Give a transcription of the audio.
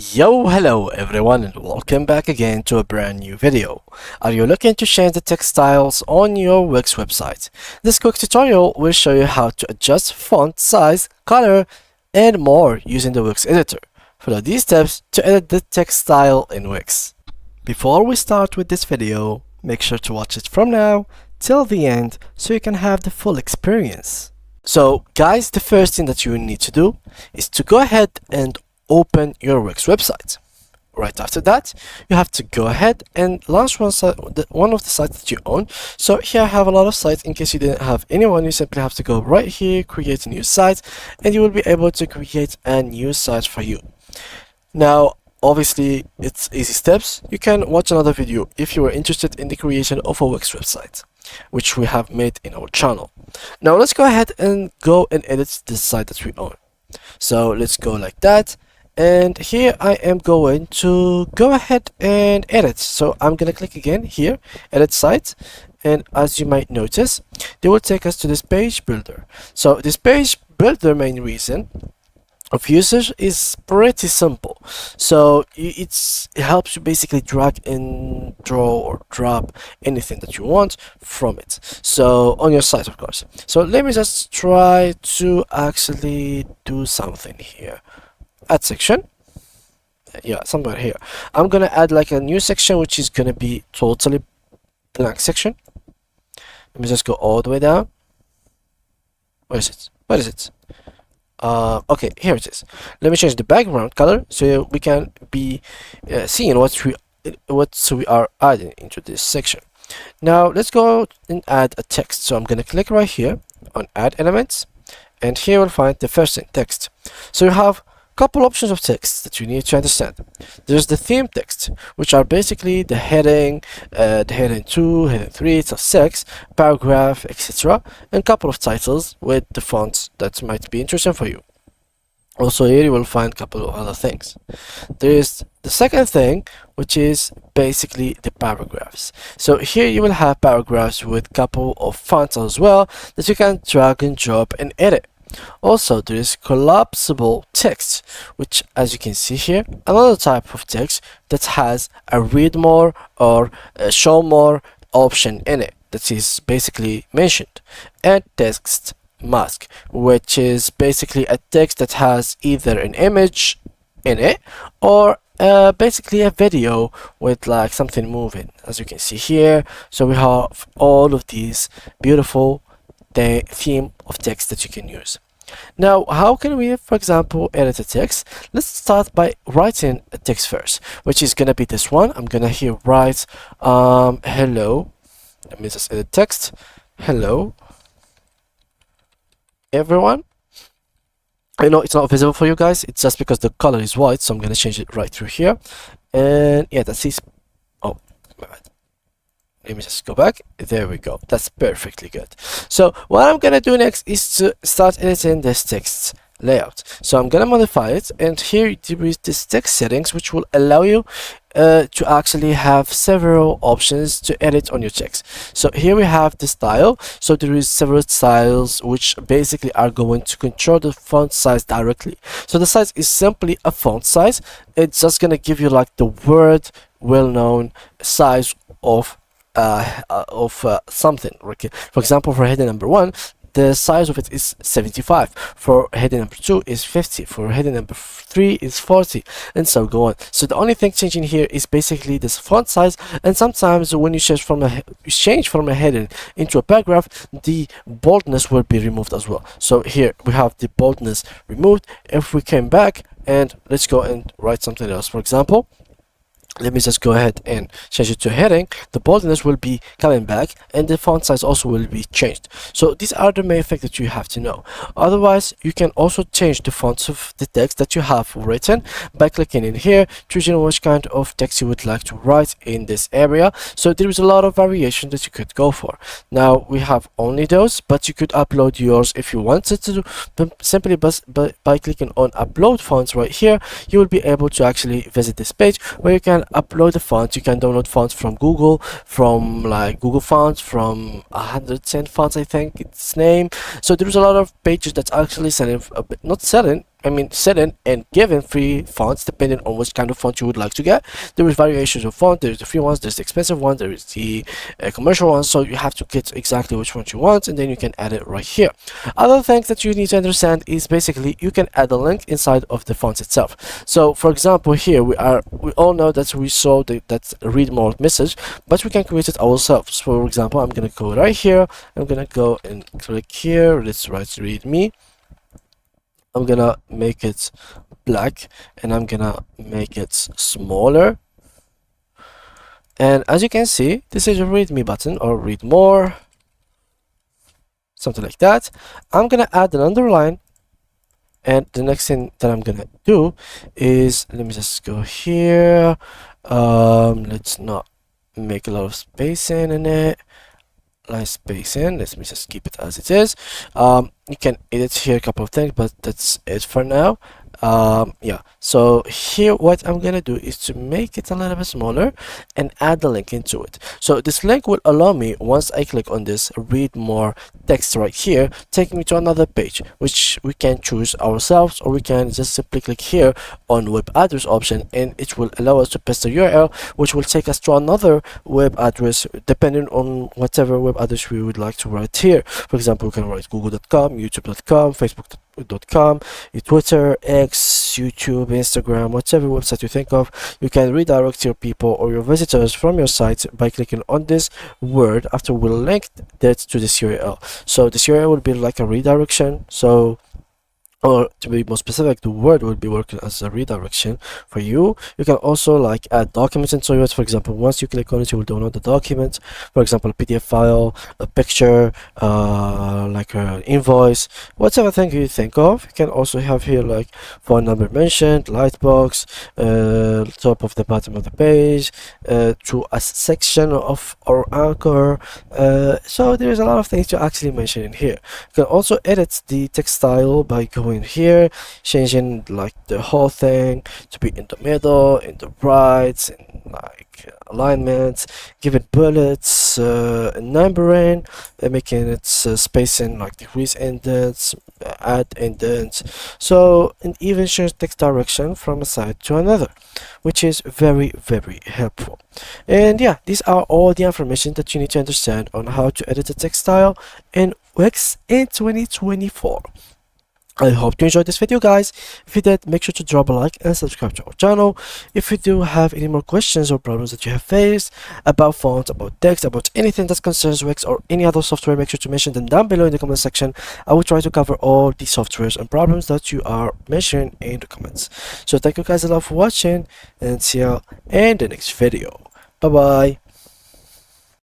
Hello everyone and welcome back again to a brand new video. Are you looking to change the text styles on your Wix website? This quick tutorial will show you how to adjust font size, color, and more using the Wix editor. Follow these steps to edit the text style in Wix. Before we start with this video, make sure to watch it from now till the end so you can have the full experience. So guys, the first thing that you need to do is to go ahead and open your Wix website. Right after that, you have to go ahead and launch one of the sites that you own. So here I have a lot of sites. In case you didn't have anyone, you simply have to go right here, create a new site, and you will be able to create a new site for you. Now, obviously, it's easy steps. You can watch another video if you are interested in the creation of a Wix website, which we have made in our channel. Now, let's go ahead and edit this site that we own. So let's go like that. And here I am going to go ahead and edit. So I'm going to click again here, edit site. And as you might notice, they will take us to this page builder. So this page builder main reason of usage is pretty simple. So it helps you basically drag and draw or drop anything that you want from it. So on your site, of course. So let me just try to actually do something here. Add section. Yeah, somewhere here. I'm gonna add like a new section which is gonna be totally blank section. Let me just go all the way down. Where is it? Where is it? Okay, here it is. Let me change the background color so we can be seeing what we are adding into this section. Now let's go and add a text. So I'm gonna click right here on add elements, and here we'll find the first thing, text. So you have couple options of text that you need to understand. There's the theme text, which are basically the heading 2, heading 3, it's a 6, paragraph, etc. and couple of titles with the fonts that might be interesting for you. Also here you will find a couple of other things. There is the second thing, which is basically the paragraphs. So here you will have paragraphs with couple of fonts as well that you can drag and drop and edit. Also, there is collapsible text, which, as you can see here, another type of text that has a read more or a show more option in it that is basically mentioned. And text mask, which is basically a text that has either an image in it or basically a video with like something moving, as you can see here. So we have all of these beautiful theme of text that you can use. Now, how can we, for example, edit a text? Let's start by writing a text first, which is gonna be this one. I'm gonna here write hello. Let me just edit text. Hello everyone. I know it's not visible for you guys, it's just because the color is white, so I'm gonna change it right through here. And yeah, that's it. Oh my bad. Let me just go back. There we go. That's perfectly good. So what I'm gonna do next is to start editing this text layout. So I'm gonna modify it, and here there is this text settings which will allow you to actually have several options to edit on your text. So here we have the style. So there is several styles which basically are going to control the font size directly. So the size is simply a font size. It's just gonna give you like the word well-known size of something. Okay. For example, for heading number 1, the size of it is 75. For heading number 2 is 50. For heading number 3 is 40, and so go on. So the only thing changing here is basically this font size. And sometimes when you change from a heading into a paragraph, the boldness will be removed as well. So here we have the boldness removed. If we came back and let's go and write something else, for example, let me just go ahead and change it to heading. The boldness will be coming back, and the font size also will be changed. So these are the main things that you have to know. Otherwise, you can also change the fonts of the text that you have written by clicking in here, choosing which kind of text you would like to write in this area. So there is a lot of variation that you could go for. Now we have only those, but you could upload yours if you wanted to. Simply by clicking on upload fonts right here, you will be able to actually visit this page where you can upload the fonts. You can download fonts from Google, from like Google Fonts, from 110 fonts I think its name. So there's a lot of pages that's actually selling, not selling, setting and giving free fonts depending on which kind of font you would like to get. There is variations of font. There's the free ones, there's the expensive ones, there is the commercial ones. So you have to get exactly which font you want, and then you can add it right here. Other things that you need to understand is basically you can add a link inside of the font itself. So for example, here we all know that we saw that read more message, but we can create it ourselves. For example, I'm gonna go right here, I'm gonna go and click here, let's write read me. I'm gonna make it black and I'm gonna make it smaller, and as you can see, this is a read me button or read more, something like that. I'm gonna add an underline, and the next thing that I'm gonna do is, let me just go here, let's not make a lot of spacing in it. Nice spacing, let me just keep it as it is. You can edit here a couple of things, but that's it for now. Yeah, so here what I'm gonna do is to make it a little bit smaller and add the link into it. So this link will allow me, once I click on this read more text right here, take me to another page which we can choose ourselves, or we can just simply click here on web address option, and it will allow us to paste the URL, which will take us to another web address depending on whatever web address we would like to write here. For example, we can write google.com, youtube.com, facebook.com, Twitter, X, YouTube, Instagram, whatever website you think of. You can redirect your people or your visitors from your site by clicking on this word after we link that to this URL. So this URL will be like a redirection. So, or to be more specific, the word will be working as a redirection for you. You can also like add documents into it. For example, once you click on it, you will download the document. For example, a PDF file, a picture, like an invoice, whatever thing you think of. You can also have here like phone number mentioned, lightbox, top of the bottom of the page, to a section of our anchor. So there's a lot of things to actually mention in here. You can also edit the text style by going here, changing like the whole thing to be in the middle, in the right, and like alignment, giving bullets, numbering, making it spacing like decrease indents, add indents, so, and even change text direction from a side to another, which is very helpful. And yeah, these are all the information that you need to understand on how to edit a text style in Wix in 2024. I hope you enjoyed this video, guys. If you did, make sure to drop a like and subscribe to our channel. If you do have any more questions or problems that you have faced about fonts, about text, about anything that concerns Wix or any other software, make sure to mention them down below in the comment section. I will try to cover all the softwares and problems that you are mentioning in the comments. So thank you guys a lot for watching, and see you in the next video. Bye bye.